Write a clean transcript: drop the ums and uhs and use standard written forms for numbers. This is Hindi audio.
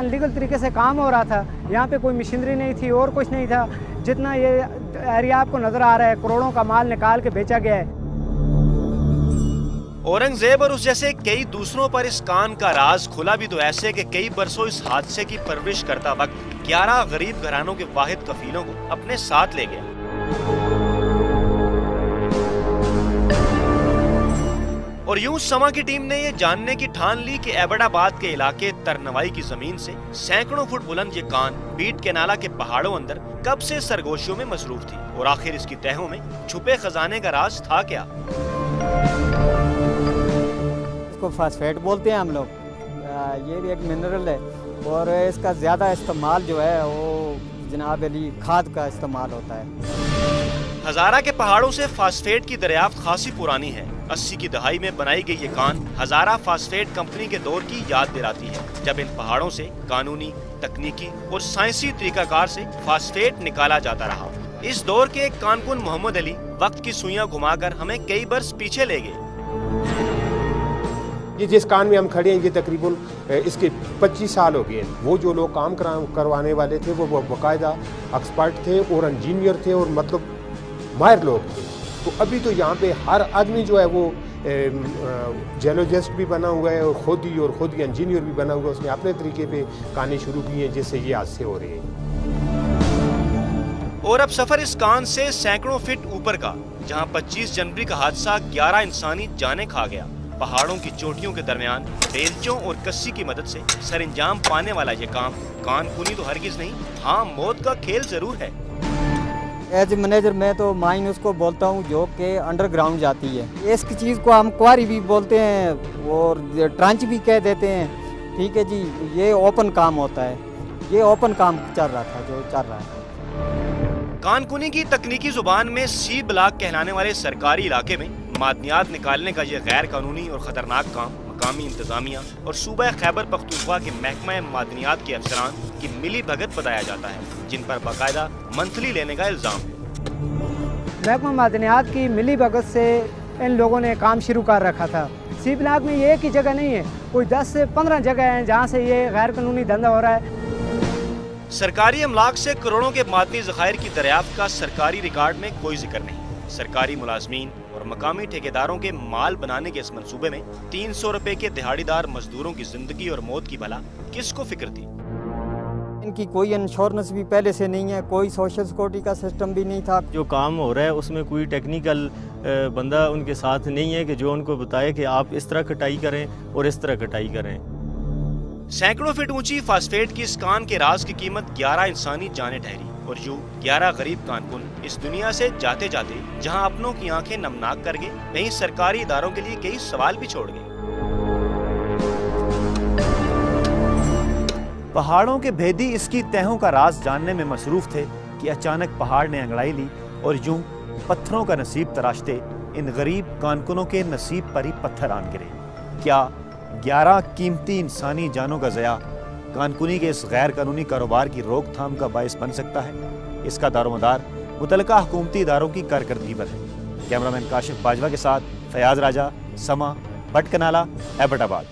अनलीगल तरीके से काम हो रहा था। यहाँ पे कोई मशीनरी नहीं थी और कुछ नहीं था। जितना ये एरिया आपको नज़र आ रहा है, करोड़ों का माल निकाल के बेचा गया है। औरंगजेब और उस जैसे कई दूसरों पर इस कान का राज खुला भी तो ऐसे कि कई बरसों इस हादसे की परवरिश करता वक्त 11 गरीब घरानों के वाहिद कफीलों को अपने साथ ले गया। और यूं समा की टीम ने ये जानने की ठान ली कि एबटाबाद के इलाके तरनवाई की जमीन से सैकड़ों फुट बुलंद ये कान बीट के नाला के पहाड़ों अंदर कब से सरगोशियों में मसरूफ थी और आखिर इसकी तहों में छुपे खजाने का राज था क्या। इसको फास्फेट बोलते हैं हम लोग। ये भी एक मिनरल है और इसका ज़्यादा इस्तेमाल जो है वो जनाब अली खाद का इस्तेमाल होता है। हजारा के पहाड़ों से फास्फेट की दरियाफ्त खासी पुरानी है। 80 की दहाई में बनाई गई ये कान हजारा फास्फेट कंपनी के दौर की याद दिलाती है, जब इन पहाड़ों से कानूनी, तकनीकी और साइंसी तरीकाकार से फास्फेट निकाला जाता रहा। इस दौर के कानकुन मोहम्मद अली वक्त की सुइयां घुमाकर हमें कई बरस पीछे ले गए। ये जिस कान में हम खड़े हैं ये तकरीबन इसके 25 साल हो गए। वो जो लोग काम करवाने वाले थे वो बाकायदा एक्सपर्ट थे और इंजीनियर थे और मतलब माहिर लोग थे। तो अभी तो यहाँ पे हर आदमी जो है वो जियोलॉजिस्ट भी बना हुआ है और खुद ही इंजीनियर भी बना हुआ है। उसने अपने तरीके पे कानें शुरू की हैं जिससे ये हादसे हो रहे हैं। और अब सफर इस कान से सैकड़ों फीट ऊपर का, जहाँ 25 जनवरी का हादसा 11 इंसानी जाने खा गया। पहाड़ों की चोटियों के दरमियान बेलचों और कस्सी की मदद से सरंजाम पाने वाला ये काम कानकुनी तो हरगिज नहीं, हाँ मौत का खेल जरूर है। एज मैनेजर मैं तो माइन उसको बोलता हूँ जो कि अंडरग्राउंड जाती है। इसकी चीज़ को हम क्वारी भी बोलते हैं और ट्रंच भी कह देते हैं। ठीक है जी, ये ओपन काम होता है। ये ओपन काम चल रहा था जो चल रहा है। कानकुनी की तकनीकी जुबान में सी ब्लॉक कहलाने वाले सरकारी इलाके में मादनियात निकालने का यह गैर कानूनी और खतरनाक काम मकामी इंतजामिया और सूबा खैबर पख्तूनख्वा के महकमा मादनियात के अफसरान की मिली भगत बताया जाता है, जिन पर बाकायदा मंथली लेने का इल्जाम है। महकमा मादनियात की मिली भगत से इन लोगों ने काम शुरू कर रखा था। सी ब्लॉक में ये एक ही जगह नहीं है, कोई 10 से 15 जगह हैं जहाँ से ये गैर कानूनी धंधा हो रहा है। सरकारी अमलाक से करोड़ों के मादनी ज़खायर की दरियाफ्त का सरकारी रिकॉर्ड में कोई जिक्र नहीं। सरकारी मुलाजमीन और मकामी ठेकेदारों के माल बनाने के इस मंसूबे में 300 रुपए के दिहाड़ीदार मजदूरों की जिंदगी और मौत की भला किसको फिक्र थी। इनकी कोई इंश्योरेंस भी पहले से नहीं है, कोई सोशल सिक्योरिटी का सिस्टम भी नहीं था। जो काम हो रहा है उसमें कोई टेक्निकल बंदा उनके साथ नहीं है कि जो उनको बताए कि आप इस तरह कटाई करें और इस तरह कटाई करें। सैकड़ों फीट ऊंची फास्फेट की इस कान के राज की कीमत 11 इंसानी जाने ठहरी और यूं 11 गरीब कानकुन इस दुनिया से जाते जाते जहां अपनों की आंखें नमनाक कर गए, वहीं सरकारी इदारों के लिए कई सवाल भी छोड़ गए। पहाड़ों के भेदी इसकी तहों का राज जानने में मसरूफ थे कि अचानक पहाड़ ने अंगड़ाई ली और यूं पत्थरों का नसीब तराशते इन गरीब कानकुनों के नसीब पर ही पत्थर आन गिरे। क्या 11 कीमती इंसानी जानों का ज़या कानकुनी के इस गैर कानूनी कारोबार की रोकथाम का बायस बन सकता है? इसका दारोमदार मुतलका हुकूमती इदारों की कारकर्दगी पर है। कैमरामैन काशिफ बाजवा के साथ फयाज राजा, समा, भटकनाला, एबटाबाद।